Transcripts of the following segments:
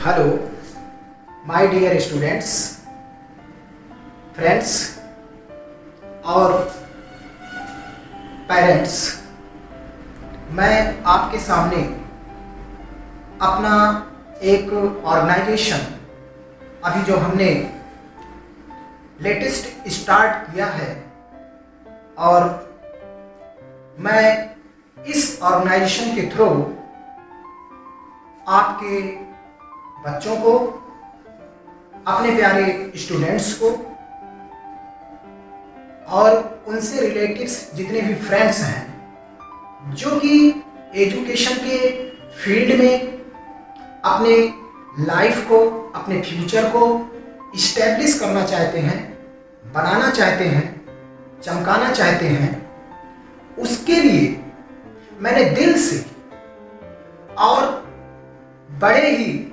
Hello my dear students, friends और parents, मैं आपके सामने अपना एक ऑर्गेनाइजेशन अभी जो हमने लेटेस्ट स्टार्ट किया है और मैं इस ऑर्गेनाइजेशन के थ्रू आपके बच्चों को, अपने प्यारे स्टूडेंट्स को और उनसे रिलेटिव्स जितने भी फ्रेंड्स हैं जो कि एजुकेशन के फील्ड में अपने लाइफ को, अपने फ्यूचर को इस्टेब्लिश करना चाहते हैं, बनाना चाहते हैं, चमकाना चाहते हैं, उसके लिए मैंने दिल से और बड़े ही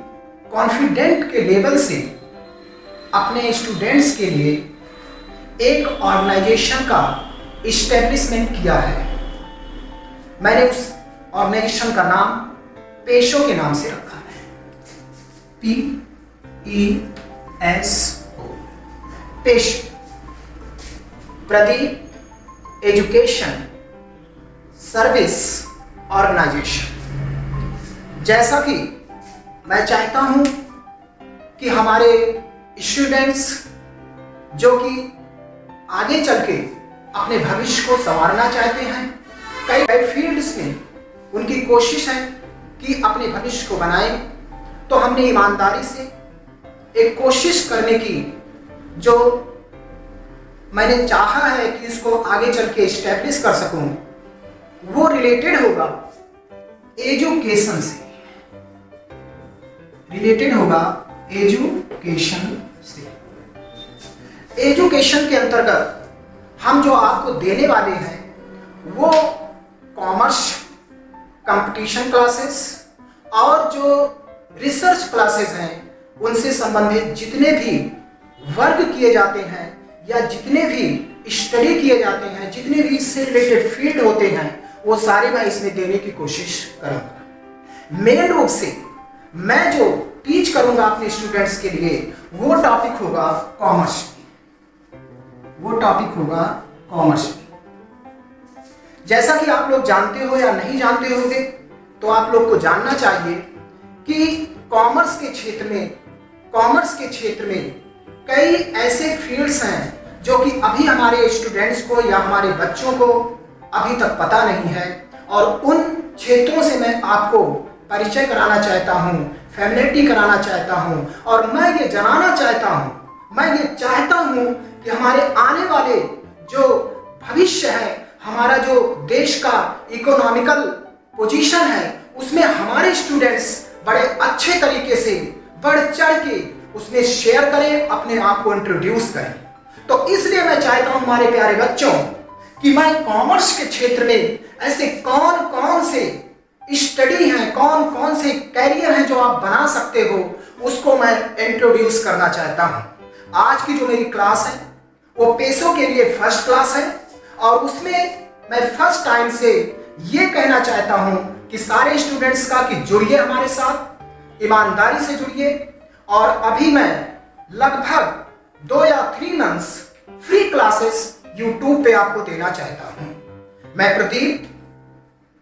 कॉन्फिडेंट के लेवल से अपने स्टूडेंट्स के लिए एक ऑर्गेनाइजेशन का इस्टेब्लिशमेंट किया है। मैंने उस ऑर्गेनाइजेशन का नाम पेशो के नाम से रखा है, PESO, पेशो, Pradeep education service organisation. जैसा कि मैं चाहता हूं कि हमारे स्टूडेंट्स जो कि आगे चल के अपने भविष्य को संवारना चाहते हैं, कई फील्ड्स में उनकी कोशिश है कि अपने भविष्य को बनाएं, तो हमने ईमानदारी से एक कोशिश करने की जो मैंने चाहा है कि इसको आगे चल के एस्टेब्लिश कर सकूं, वो रिलेटेड होगा एजुकेशन से, एजुकेशन के अंतर्गत हम जो आपको देने वाले हैं वो कॉमर्स कंपटीशन क्लासेस और जो रिसर्च क्लासेस हैं उनसे संबंधित जितने भी वर्ग किए जाते हैं या जितने भी स्टडी किए जाते हैं, जितने भी इससे रिलेटेड फील्ड होते हैं, वो सारे मैं इसमें देने की कोशिश करूंगा। मेन रूप से मैं जो टीच करूंगा अपने स्टूडेंट्स के लिए वो टॉपिक होगा कॉमर्स की। जैसा कि आप लोग जानते हो या नहीं जानते होंगे, तो आप लोग को जानना चाहिए कि कॉमर्स के क्षेत्र में कई ऐसे फील्ड्स हैं जो कि अभी हमारे स्टूडेंट्स को या हमारे बच्चों को अभी तक पता नहीं है, और उन क्षेत्रों से मैं आपको परिचय कराना चाहता हूं, फैमिलिटी कराना चाहता हूं, और मैं ये जानना चाहता हूं, मैं ये चाहता हूं कि हमारे आने वाले जो भविष्य है, हमारा जो देश का इकोनॉमिकल पोजीशन है, उसमें हमारे स्टूडेंट्स बड़े अच्छे तरीके से बढ़ चढ़ के उसमें शेयर करें, अपने आप को इंट्रोड्यूस करें। तो इसलिए मैं चाहता हूं हमारे प्यारे बच्चों कि मैं कॉमर्स के क्षेत्र में ऐसे कौन कौन से स्टडी हैं, कौन कौन से कैरियर हैं जो आप बना सकते हो, उसको मैं इंट्रोड्यूस करना चाहता हूं। आज की जो मेरी क्लास है वो पेशो के लिए फर्स्ट क्लास है, और उसमें मैं फर्स्ट टाइम से ये कहना चाहता हूं कि सारे स्टूडेंट्स का कि जुड़िए हमारे साथ, ईमानदारी से जुड़िए। और अभी मैं लगभग 2 या 3 मंथ्स फ्री क्लासेस YouTube पे आपको देना चाहता हूं। मैं प्रदीप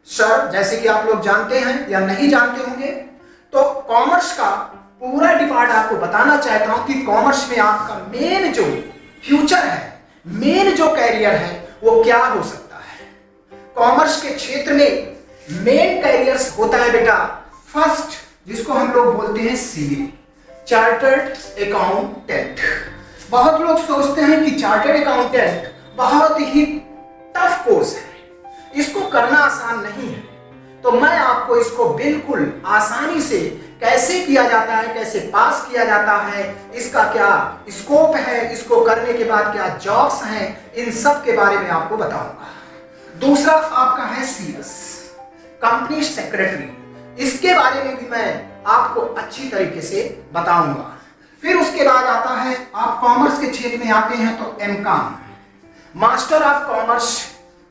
सर, जैसे कि आप लोग जानते हैं या नहीं जानते होंगे, तो कॉमर्स का पूरा डिपार्ट आपको बताना चाहता हूं कि कॉमर्स में आपका मेन जो फ्यूचर है, मेन जो कैरियर है, वो क्या हो सकता है। कॉमर्स के क्षेत्र में मेन कैरियर्स होता है बेटा फर्स्ट, जिसको हम लोग बोलते हैं CA, चार्टर्ड अकाउंटेंट। बहुत लोग सोचते हैं कि चार्टर्ड अकाउंटेंट बहुत ही टफ कोर्स है, इसको करना आसान नहीं है, तो मैं आपको इसको बिल्कुल आसानी से कैसे किया जाता है, कैसे पास किया जाता है, इसका क्या स्कोप है, इसको करने के बाद क्या जॉब्स हैं, इन सब के बारे में आपको बताऊंगा। दूसरा आपका है CS, कंपनी सेक्रेटरी। इसके बारे में भी मैं आपको अच्छी तरीके से बताऊंगा। फिर उसके बाद आता है, आप कॉमर्स के क्षेत्र में आते हैं तो MCOM, master of commerce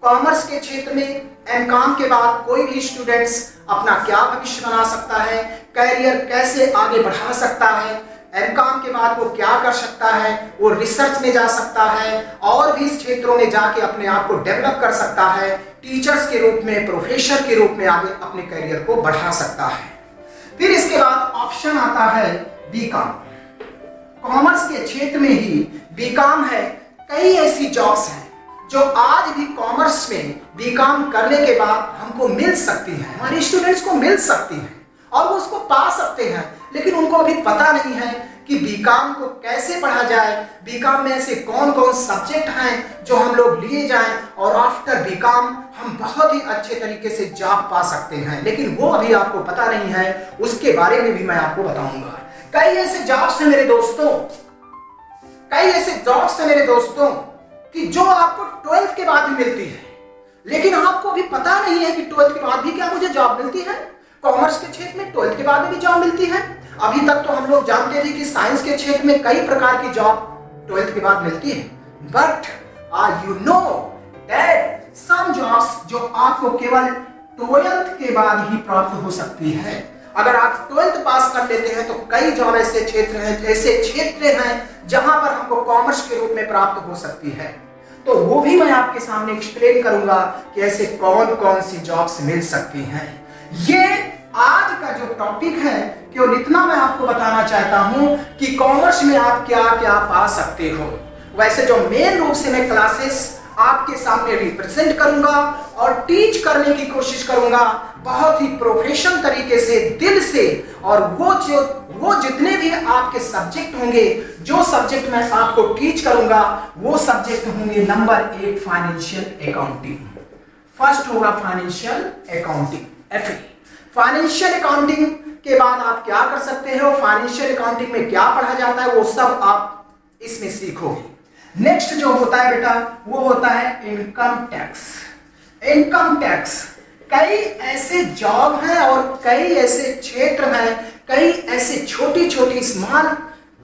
commerce के क्षेत्र में एमकॉम के बाद कोई भी स्टूडेंट्स अपना क्या भविष्य बना सकता है, करियर कैसे आगे बढ़ा सकता है, एमकॉम के बाद वो क्या कर सकता है, वो रिसर्च में जा सकता है और भी क्षेत्रों में जाके अपने आप को डेवलप कर सकता है, टीचर्स के रूप में, प्रोफेसर के रूप में आगे अपने करियर को बढ़ा सकता है। फिर इसके बाद ऑप्शन आता है बीकॉम। कॉमर्स के क्षेत्र में ही बीकॉम है। कई ऐसी जॉब्स हैं जो आज भी कॉमर्स में बीकॉम करने के बाद हमको मिल सकती है, हमारे स्टूडेंट्स को मिल सकती है और वो उसको पा सकते हैं, लेकिन उनको अभी पता नहीं है कि बीकॉम को कैसे पढ़ा जाए, बीकॉम में ऐसे कौन कौन सब्जेक्ट हैं जो हम लोग लिए जाएं और आफ्टर बीकॉम हम बहुत ही अच्छे तरीके से जॉब पा सकते हैं, लेकिन वो अभी आपको पता नहीं है। उसके बारे में भी मैं आपको बताऊंगा। कई ऐसे जॉब्स हैं मेरे दोस्तों, कई ऐसे जॉब्स हैं मेरे दोस्तों कि जो आपको 12th के बाद भी मिलती है, लेकिन आपको अभी पता नहीं है कि 12th के बाद भी क्या मुझे जॉब मिलती है। कॉमर्स के क्षेत्र में 12th के बाद में भी जॉब मिलती है। अभी तक तो हम लोग जानते थे कि साइंस के क्षेत्र में कई प्रकार की जॉब 12th के बाद मिलती है, but you know that some jobs जो आपको केवल 12th के बाद ही प्राप्त हो सकती है। अगर आप 12th पास कर लेते हैं तो कई जॉब ऐसे क्षेत्र हैं जहां पर हमको कॉमर्स के रूप में प्राप्त हो सकती है। तो वो भी मैं आपके सामने एक्सप्लेन करूंगा कि ऐसे कौन कौन सी जॉब्स मिल सकती हैं। ये आज का जो टॉपिक है केवल इतना मैं आपको बताना चाहता हूं कि कॉमर्स में आप क्या क्या पा सकते हो। वैसे जो मेन रूप से मैं क्लासेस आपके सामने रिप्रेजेंट करूंगा और टीच करने की कोशिश करूंगा बहुत ही प्रोफेशनल तरीके से, दिल से, और वो जितने भी आपके सब्जेक्ट होंगे, जो सब्जेक्ट मैं आपको टीच करूंगा वो सब्जेक्ट होंगे नंबर 1 फाइनेंशियल अकाउंटिंग। फर्स्ट होगा financial accounting, FA। Financial accounting के बाद आप क्या कर सकते हो, फाइनेंशियल अकाउंटिंग में क्या पढ़ा जाता है, वो सब आप इसमें सीखोगे। नेक्स्ट जो होता है बेटा वो होता है इनकम टैक्स। इनकम टैक्स, कई ऐसे जॉब हैं और कई ऐसे क्षेत्र हैं, कई ऐसे छोटी छोटी स्मॉल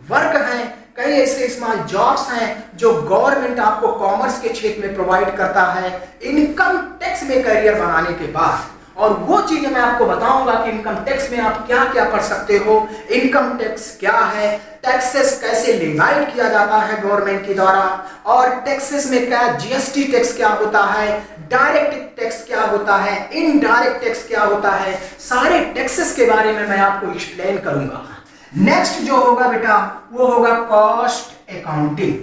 वर्क हैं, कई ऐसे स्मॉल जॉब्स हैं जो गवर्नमेंट आपको कॉमर्स के क्षेत्र में प्रोवाइड करता है इनकम टैक्स में करियर बनाने के बाद। और वो चीजें मैं आपको बताऊंगा कि इनकम टैक्स में आप क्या क्या पढ़ सकते हो, इनकम टैक्स क्या है, टैक्सेस कैसे लिवाइड किया जाता है गवर्नमेंट के द्वारा, और टैक्सेस में क्या GST टैक्स क्या होता है, डायरेक्ट टैक्स क्या होता है, इनडायरेक्ट टैक्स क्या होता है, सारे टैक्सेस के बारे में मैं आपको एक्सप्लेन करूंगा। नेक्स्ट जो होगा बेटा वो होगा cost accounting.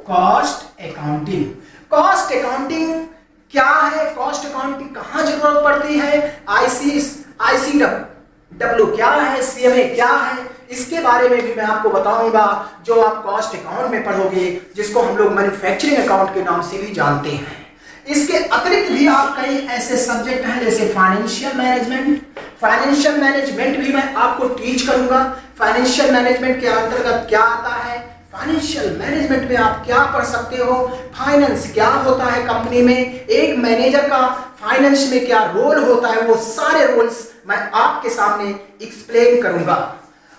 Cost accounting, cost accounting क्या है, कॉस्ट अकाउंटिंग कहां जरूरत पड़ती है, ICW क्या है, CMA क्या है, इसके बारे में भी मैं आपको बताऊंगा जो आप कॉस्ट अकाउंट में पढ़ोगे, जिसको हम लोग मैन्युफैक्चरिंग अकाउंट के नाम से भी जानते हैं। इसके अतिरिक्त भी आप कई ऐसे सब्जेक्ट हैं जैसे फाइनेंशियल मैनेजमेंट। फाइनेंशियल मैनेजमेंट भी मैं आपको टीच करूंगा। फाइनेंशियल मैनेजमेंट के अंतर्गत क्या आता है, फाइनेंशियल मैनेजमेंट में आप क्या पढ़ सकते हो, फाइनेंस क्या होता है कंपनी में, एक मैनेजर का फाइनेंस में क्या रोल होता है, वो सारे रोल्स मैं आपके सामने एक्सप्लेन करूंगा।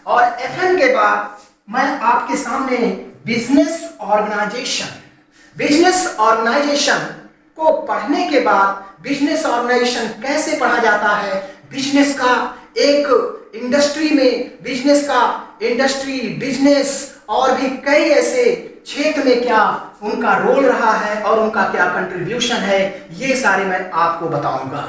और FM के बाद मैं आपके सामने बिजनेस ऑर्गेनाइजेशन, बिजनेस ऑर्गेनाइजेशन को पढ़ने के बाद बिजनेस ऑर्गेनाइजेशन कैसे पढ़ा जाता है, बिजनेस का एक इंडस्ट्री में बिजनेस और भी कई ऐसे क्षेत्र में क्या उनका रोल रहा है और उनका क्या कंट्रीब्यूशन है, ये सारे मैं आपको बताऊंगा।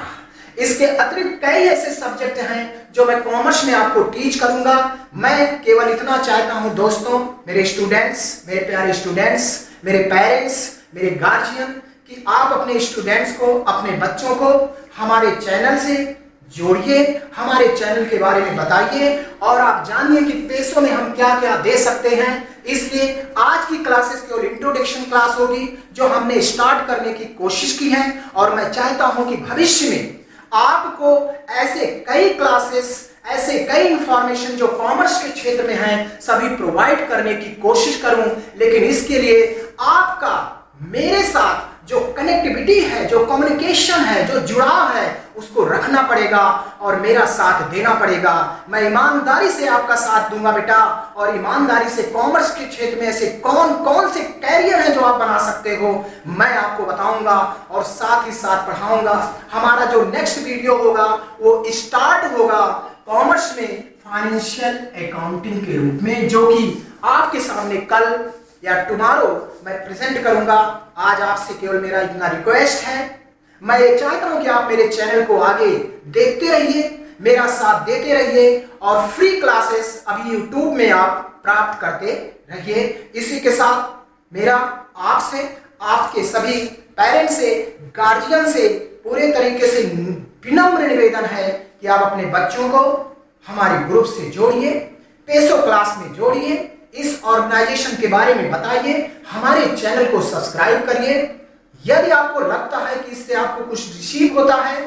इसके अतिरिक्त कई ऐसे सब्जेक्ट हैं जो मैं कॉमर्स में आपको टीच करूंगा। मैं केवल इतना चाहता हूं दोस्तों, मेरे स्टूडेंट्स, मेरे प्यारे स्टूडेंट्स, मेरे पेरेंट्स, मेरे गार्जियन, कि आप अपने स्टूडेंट्स को, अपने बच्चों को हमारे चैनल से जोड़िए, हमारे चैनल के बारे में बताइए और आप जानिए कि पैसों में हम क्या क्या दे सकते हैं। इसलिए आज की क्लासेस केवल इंट्रोडक्शन क्लास होगी जो हमने स्टार्ट करने की कोशिश की है, और मैं चाहता हूं कि भविष्य में आपको ऐसे कई क्लासेस, ऐसे कई इंफॉर्मेशन जो कॉमर्स के क्षेत्र में हैं सभी प्रोवाइड करने की कोशिश करूं। लेकिन इसके लिए आपका मेरे साथ जो कनेक्टिविटी है, जो कम्युनिकेशन है, जो जुड़ाव है, उसको रखना पड़ेगा और मेरा साथ देना पड़ेगा। मैं ईमानदारी से आपका साथ दूंगा बेटा, और ईमानदारी से कॉमर्स के क्षेत्र में ऐसे कौन कौन से कैरियर हैं जो आप बना सकते हो, मैं आपको बताऊंगा और साथ ही साथ पढ़ाऊंगा। हमारा जो नेक्स्ट वीडियो होगा वो स्टार्ट होगा कॉमर्स में फाइनेंशियल अकाउंटिंग के रूप में, जो कि आपके सामने कल या टुमारो मैं प्रेजेंट करूंगा। आज आपसे केवल मेरा इतना रिक्वेस्ट है, मैं ये चाहता हूं कि आप मेरे चैनल को आगे देखते रहिए, मेरा साथ देते रहिए और फ्री क्लासेस अभी यूट्यूब में आप प्राप्त करते रहिए। इसी के साथ मेरा आपसे, आपके सभी पेरेंट्स से, गार्जियन से पूरे तरीके से विनम्र निवेदन है कि आप अपने बच्चों को हमारे ग्रुप से जोड़िए, पेसो क्लास में जोड़िए, इस ऑर्गेनाइजेशन के बारे में बताइए, हमारे चैनल को सब्सक्राइब करिए। यदि आपको लगता है कि इससे आपको कुछ रिसीव होता है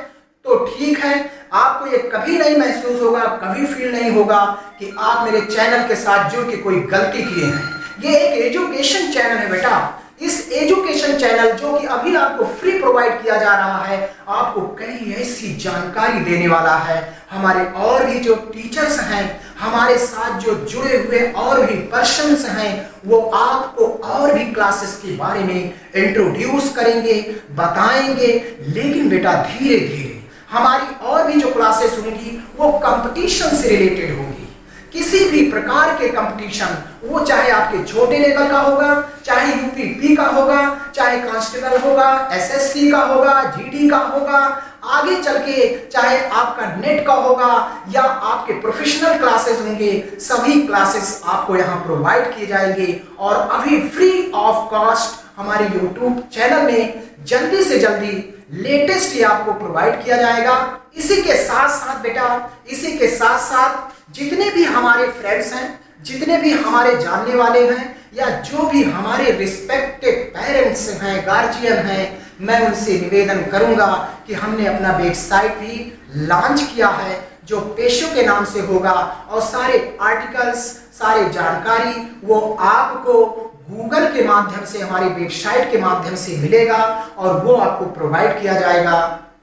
तो ठीक है, आपको ये कभी नहीं महसूस होगा, कभी फील नहीं होगा कि आप मेरे चैनल के साथ जुड़ के कोई गलती किए हैं। ये एक एजुकेशन चैनल है बेटा। इस एजुकेशन चैनल जो कि अभी आपको फ्री प्रोवाइड किया जा रहा है, आपको कई ऐसी जानकारी देने वाला है। हमारे और भी जो टीचर्स हैं, हमारे साथ जो जुड़े हुए और भी पर्सन्स हैं, वो आपको और भी क्लासेस के बारे में इंट्रोड्यूस करेंगे, बताएंगे। लेकिन बेटा धीरे धीरे हमारी और भी जो क्लासेस होंगी वो कंपटीशन से रिलेटेड होंगी। किसी भी प्रकार के कंपटीशन, वो चाहे आपके छोटे लेवल का होगा, चाहे यूपीपी का होगा, चाहे कांस्टेबल होगा, एसएससी का होगा, जीडी का होगा, आगे चल के चाहे आपका नेट का होगा या आपके प्रोफेशनल क्लासेस होंगे, सभी क्लासेस आपको यहाँ प्रोवाइड किए जाएंगे और अभी फ्री ऑफ कॉस्ट हमारे यूट्यूब चैनल में जल्दी से जल्दी लेटेस्ट ही आपको प्रोवाइड किया जाएगा। इसी के साथ साथ बेटा, इसी के साथ साथ जितने भी हमारे फ्रेंड्स हैं, जितने भी हमारे जानने वाले हैं, या जो भी हमारे रिस्पेक्टेड पेरेंट्स हैं, गार्जियन हैं, मैं उनसे निवेदन करूंगा कि हमने अपना वेबसाइट भी लॉन्च किया है जो पेशो के नाम से होगा, और सारे आर्टिकल्स, सारे जानकारी वो आपको गूगल के माध्यम से, हमारी वेबसाइट के माध्यम से मिलेगा और वो आपको प्रोवाइड किया जाएगा।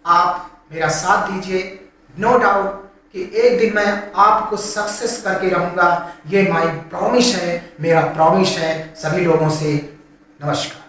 आप मेरा साथ दीजिए, नो डाउट कि एक दिन मैं आपको सक्सेस करके रहूंगा। ये माय प्रॉमिस है, मेरा प्रॉमिस है सभी लोगों से। नमस्कार।